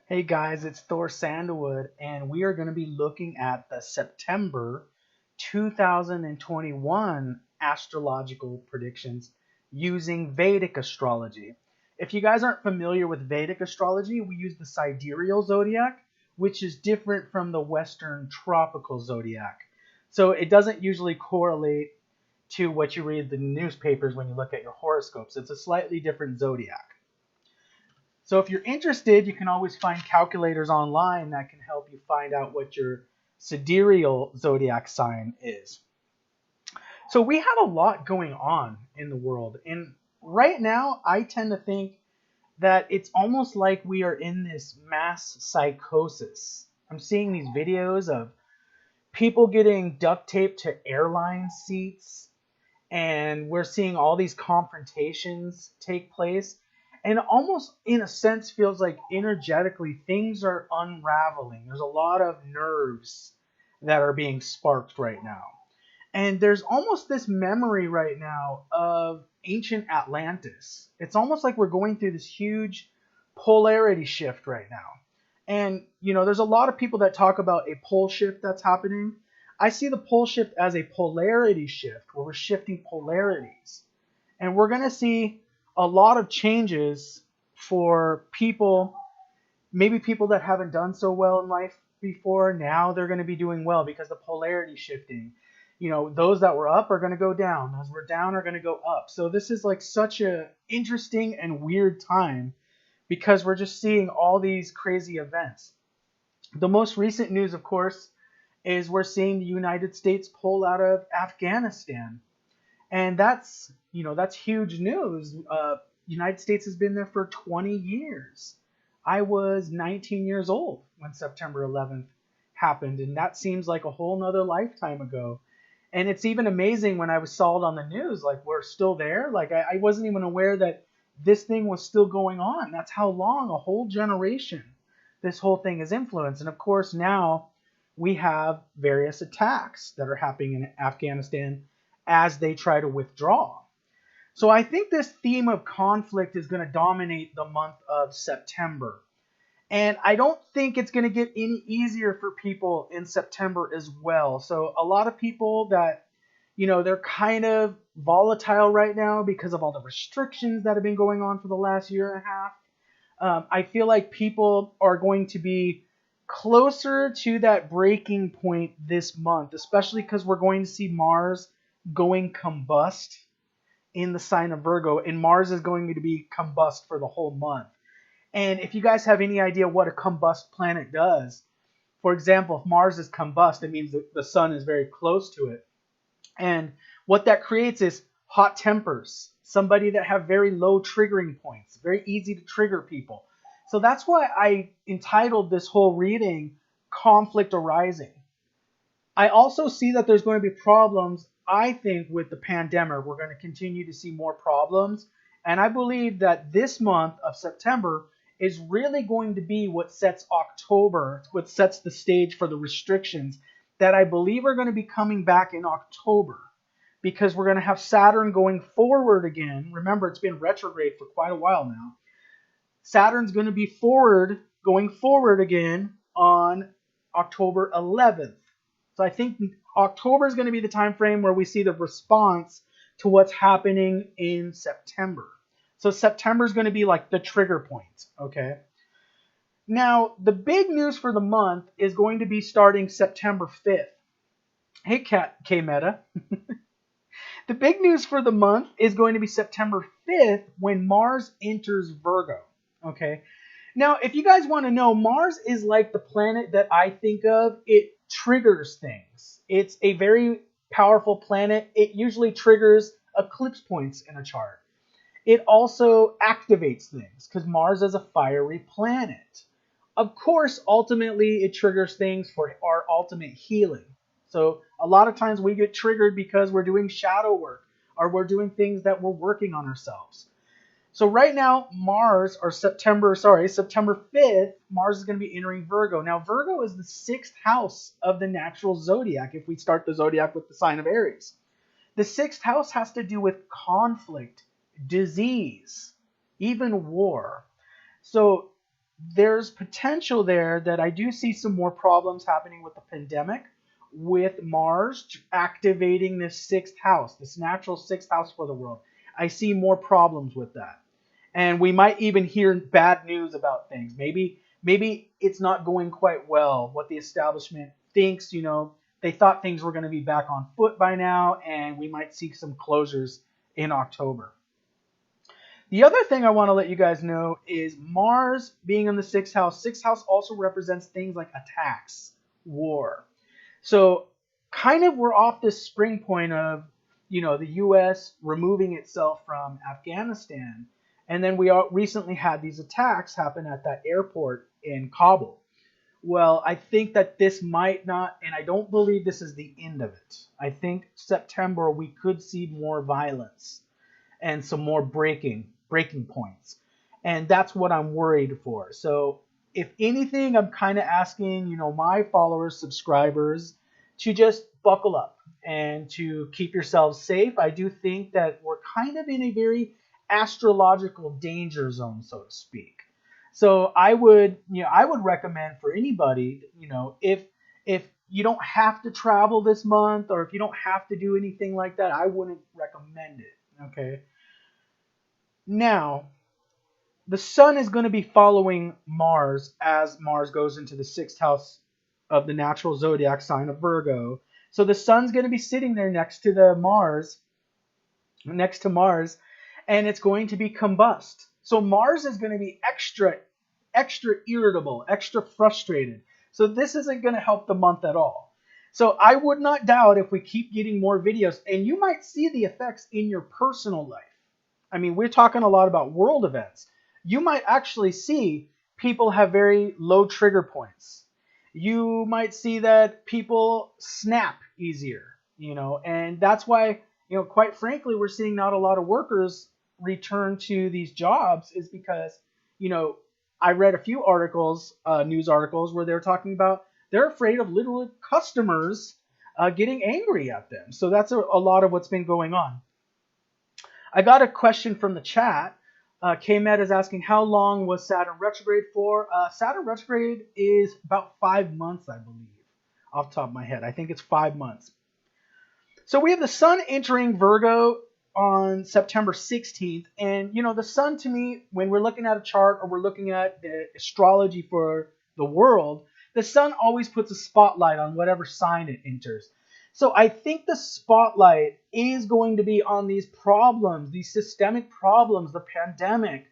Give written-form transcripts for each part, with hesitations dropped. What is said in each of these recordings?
Hey guys, it's Thor Sandalwood, and we are going to be looking at the September 2021 astrological predictions using Vedic astrology. If you guys aren't familiar with Vedic astrology, we use the sidereal zodiac, which is different from the Western tropical zodiac. So it doesn't usually correlate to what you read in the newspapers when you look at your horoscopes. It's a slightly different zodiac. So if you're interested, you can always find calculators online that can help you find out what your sidereal zodiac sign is. So we have a lot going on in the world. And right now, I tend to think that it's almost like we are in this mass psychosis. I'm seeing these videos of people getting duct taped to airline seats, and we're seeing all these confrontations take place, and it almost in a sense feels like energetically things are unraveling. There's a lot of nerves that are being sparked right now, and there's almost this memory right now of ancient Atlantis. It's almost like we're going through this huge polarity shift right now. And there's a lot of people that talk about a pole shift that's happening. I see the pole shift as a polarity shift where we're shifting polarities. And we're going to see a lot of changes for people, maybe people that haven't done so well in life before. Now they're going to be doing well because the polarity shifting. Those that were up are going to go down. Those were down are going to go up. So this is like such a interesting and weird time because we're just seeing all these crazy events. The most recent news, of course, is we're seeing the United States pull out of Afghanistan. And that's huge news. United States has been there for 20 years. I was 19 years old when September 11th happened, and that seems like a whole nother lifetime ago. And it's even amazing when I saw it on the news, like we're still there. Like I wasn't even aware that this thing was still going on. That's how long, a whole generation, this whole thing is influenced. And of course, now we have various attacks that are happening in Afghanistan as they try to withdraw. So I think this theme of conflict is going to dominate the month of September. And I don't think it's going to get any easier for people in September as well. So a lot of people that, they're kind of volatile right now because of all the restrictions that have been going on for the last year and a half. I feel like people are going to be closer to that breaking point this month, especially because we're going to see Mars going combust in the sign of Virgo, and Mars is going to be combust for the whole month. And if you guys have any idea what a combust planet does, for example, if Mars is combust, it means that the sun is very close to it. And what that creates is hot tempers, somebody that have very low triggering points, very easy to trigger people. So that's why I entitled this whole reading Conflict Arising. I also see that there's going to be problems, I think, with the pandemic. We're going to continue to see more problems. And I believe that this month of September is really going to be what sets October, what sets the stage for the restrictions that I believe are going to be coming back in October, because we're going to have Saturn going forward again. Remember, it's been retrograde for quite a while now. Saturn's going to be going forward again on October 11th. So I think October is going to be the time frame where we see the response to what's happening in September. So September is going to be like the trigger point, okay? Now, the big news for the month is going to be starting September 5th. Hey, K-Meta. The big news for the month is going to be September 5th when Mars enters Virgo, okay? Now, if you guys want to know, Mars is like the planet that I think of. It triggers things. It's a very powerful planet. It usually triggers eclipse points in a chart. It also activates things because Mars is a fiery planet. Of course, ultimately, it triggers things for our ultimate healing. So a lot of times we get triggered because we're doing shadow work or we're doing things that we're working on ourselves. So right now, September 5th, Mars is going to be entering Virgo. Now, Virgo is the 6th house of the natural zodiac if we start the zodiac with the sign of Aries. The 6th house has to do with conflict, disease, even war. So there's potential there that I do see some more problems happening with the pandemic, with Mars activating this sixth house, this natural sixth house for the world. I see more problems with that. And we might even hear bad news about things. Maybe it's not going quite well. What the establishment thinks, they thought things were going to be back on foot by now, and we might see some closures in October. The other thing I want to let you guys know is Mars being in the sixth house. Sixth house also represents things like attacks, war. So kind of we're off this spring point of, the U.S. removing itself from Afghanistan. And then we recently had these attacks happen at that airport in Kabul. Well, I think that this might not, and I don't believe this is the end of it. I think September we could see more violence and some more breaking points. And that's what I'm worried for. So if anything, I'm kind of asking, my followers, subscribers, to just buckle up and to keep yourselves safe. I do think that we're kind of in a very astrological danger zone, so to speak. So I would recommend for anybody, if you don't have to travel this month, or if you don't have to do anything like that, I wouldn't recommend it. Okay. Now, the sun is going to be following Mars as Mars goes into the sixth house of the natural zodiac sign of Virgo. So the sun's going to be sitting there next to Mars, and it's going to be combust. So Mars is going to be extra irritable, extra frustrated. So this isn't going to help the month at all. So I would not doubt if we keep getting more videos, and you might see the effects in your personal life. I mean, we're talking a lot about world events. You might actually see people have very low trigger points. You might see that people snap easier, and that's why, quite frankly, we're seeing not a lot of workers return to these jobs is because, I read a few articles, news articles, where they're talking about they're afraid of little customers getting angry at them. So that's a lot of what's been going on. I got a question from the chat. K-Med is asking, how long was Saturn retrograde for? Saturn retrograde is about 5 months, I believe, off the top of my head. I think it's 5 months. So we have the sun entering Virgo on September 16th. And, the sun, to me, when we're looking at a chart or we're looking at the astrology for the world, the sun always puts a spotlight on whatever sign it enters. So I think the spotlight is going to be on these problems, these systemic problems, the pandemic.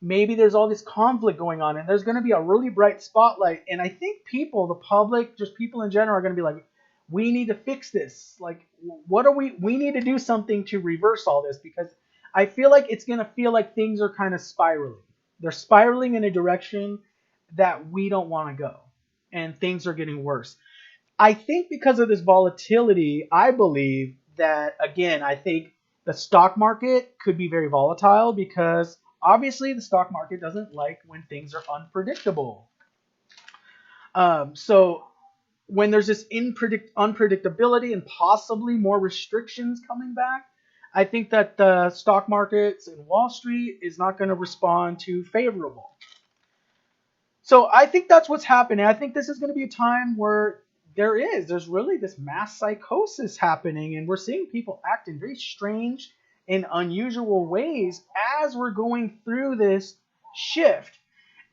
Maybe there's all this conflict going on, and there's going to be a really bright spotlight. And I think people, the public, just people in general, are going to be like, we need to fix this. Like, we need to do something to reverse all this, because I feel like it's going to feel like things are kind of spiraling. They're spiraling in a direction that we don't want to go, and things are getting worse. I think because of this volatility, I believe that, again, I think the stock market could be very volatile, because obviously the stock market doesn't like when things are unpredictable. So when there's this unpredictability and possibly more restrictions coming back, I think that the stock markets and Wall Street is not going to respond too favorable. So I think that's what's happening. I think this is going to be a time where there's really this mass psychosis happening, and we're seeing people act in very strange and unusual ways as we're going through this shift.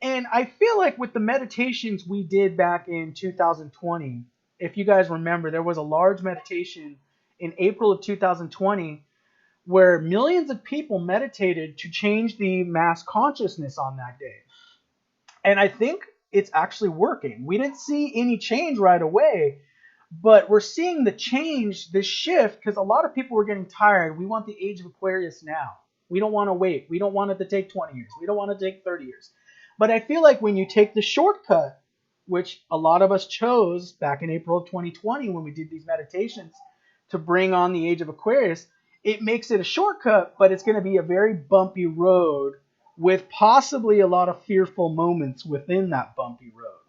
And I feel like with the meditations we did back in 2020, if you guys remember, there was a large meditation in April of 2020 where millions of people meditated to change the mass consciousness on that day. And I think it's actually working. We didn't see any change right away, but we're seeing the change, the shift, because a lot of people were getting tired. We want the age of Aquarius now. We don't want to wait. We don't want it to take 20 years. We don't want it to take 30 years. But I feel like when you take the shortcut, which a lot of us chose back in April of 2020 when we did these meditations to bring on the age of Aquarius, it makes it a shortcut, but it's going to be a very bumpy road with possibly a lot of fearful moments within that bumpy road.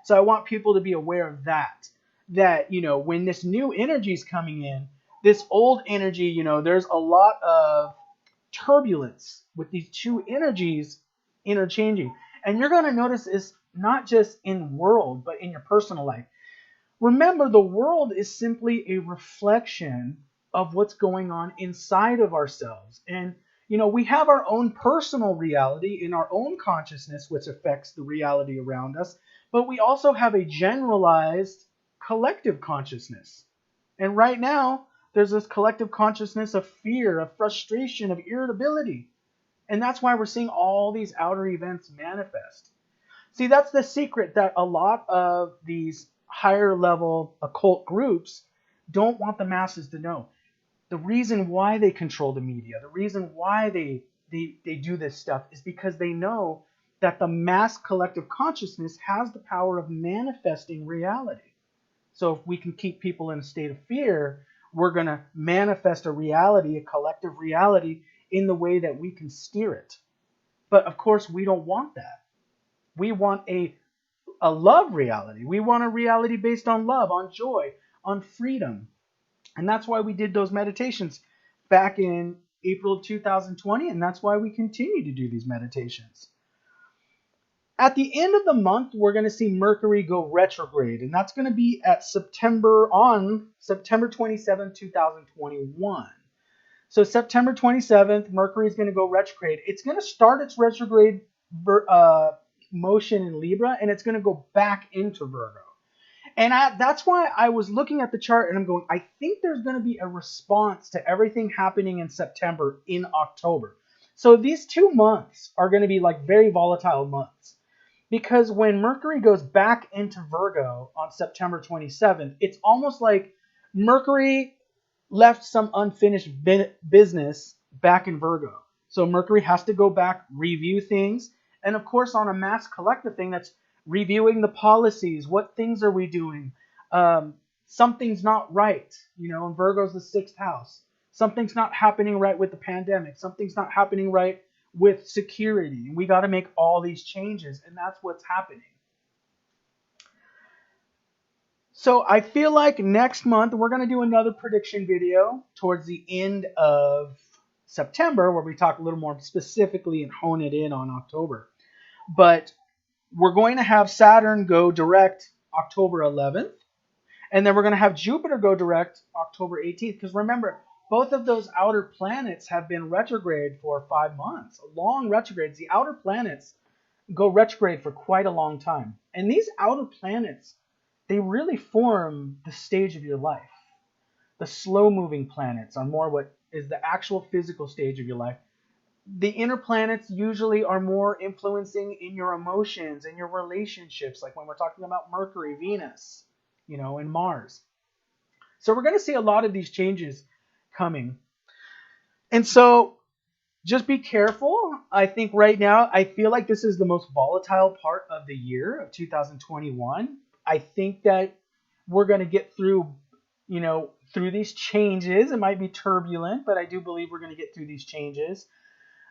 So I want people to be aware of that, when this new energy is coming in, this old energy, there's a lot of turbulence with these two energies interchanging. And you're going to notice this not just in world, but in your personal life. Remember, the world is simply a reflection of what's going on inside of ourselves. And, we have our own personal reality in our own consciousness, which affects the reality around us. But we also have a generalized collective consciousness. And right now, there's this collective consciousness of fear, of frustration, of irritability. And that's why we're seeing all these outer events manifest. See, that's the secret that a lot of these higher level occult groups don't want the masses to know. The reason why they control the media, the reason why they do this stuff is because they know that the mass collective consciousness has the power of manifesting reality. So if we can keep people in a state of fear, we're going to manifest a reality, a collective reality, in the way that we can steer it. But of course, we don't want that. We want a love reality. We want a reality based on love, on joy, on freedom. And that's why we did those meditations back in April of 2020, and that's why we continue to do these meditations. At the end of the month, we're going to see Mercury go retrograde, and that's going to be at September 27, 2021. So September 27th, Mercury is going to go retrograde. It's going to start its retrograde motion in Libra, and it's going to go back into Virgo. And that's why I was looking at the chart and I'm going, I think there's going to be a response to everything happening in September in October. So these 2 months are going to be like very volatile months. Because when Mercury goes back into Virgo on September 27th, it's almost like Mercury left some unfinished business back in Virgo. So Mercury has to go back, review things. And of course, on a mass collective thing, that's reviewing the policies. What things are we doing? Something's not right. And Virgo's the 6th house. Something's not happening right with the pandemic. Something's not happening right with security. And we got to make all these changes. And that's what's happening. So I feel like next month we're going to do another prediction video towards the end of September, where we talk a little more specifically and hone it in on October. But we're going to have Saturn go direct October 11th. And then we're going to have Jupiter go direct October 18th. Because remember, both of those outer planets have been retrograde for 5 months. Long retrogrades. The outer planets go retrograde for quite a long time. And these outer planets, they really form the stage of your life. The slow-moving planets are more what is the actual physical stage of your life. The inner planets usually are more influencing in your emotions and your relationships, like when we're talking about Mercury, Venus, and Mars. So we're going to see a lot of these changes coming. And so just be careful. I think right now, I feel like this is the most volatile part of the year of 2021. I think that we're going to get through these changes. It might be turbulent, but I do believe we're going to get through these changes.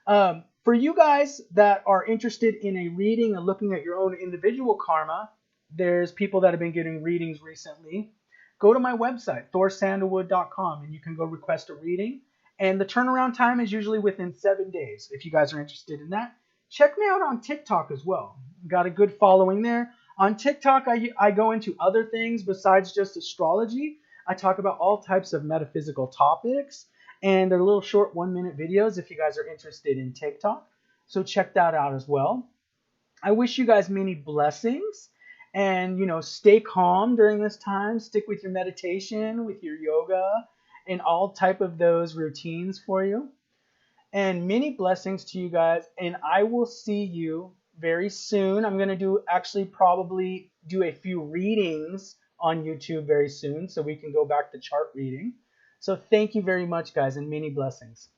For you guys that are interested in a reading and looking at your own individual karma, there's people that have been getting readings recently. Go to my website, thorsandalwood.com, and you can go request a reading. And the turnaround time is usually within 7 days. If you guys are interested in that, check me out on TikTok as well. Got a good following there. On TikTok, I go into other things besides just astrology. I talk about all types of metaphysical topics. And they're little short 1-minute videos if you guys are interested in TikTok. So check that out as well. I wish you guys many blessings. And, stay calm during this time. Stick with your meditation, with your yoga, and all type of those routines for you. And many blessings to you guys. And I will see you very soon. I'm going to probably do a few readings on YouTube very soon so we can go back to chart reading. So thank you very much, guys, and many blessings.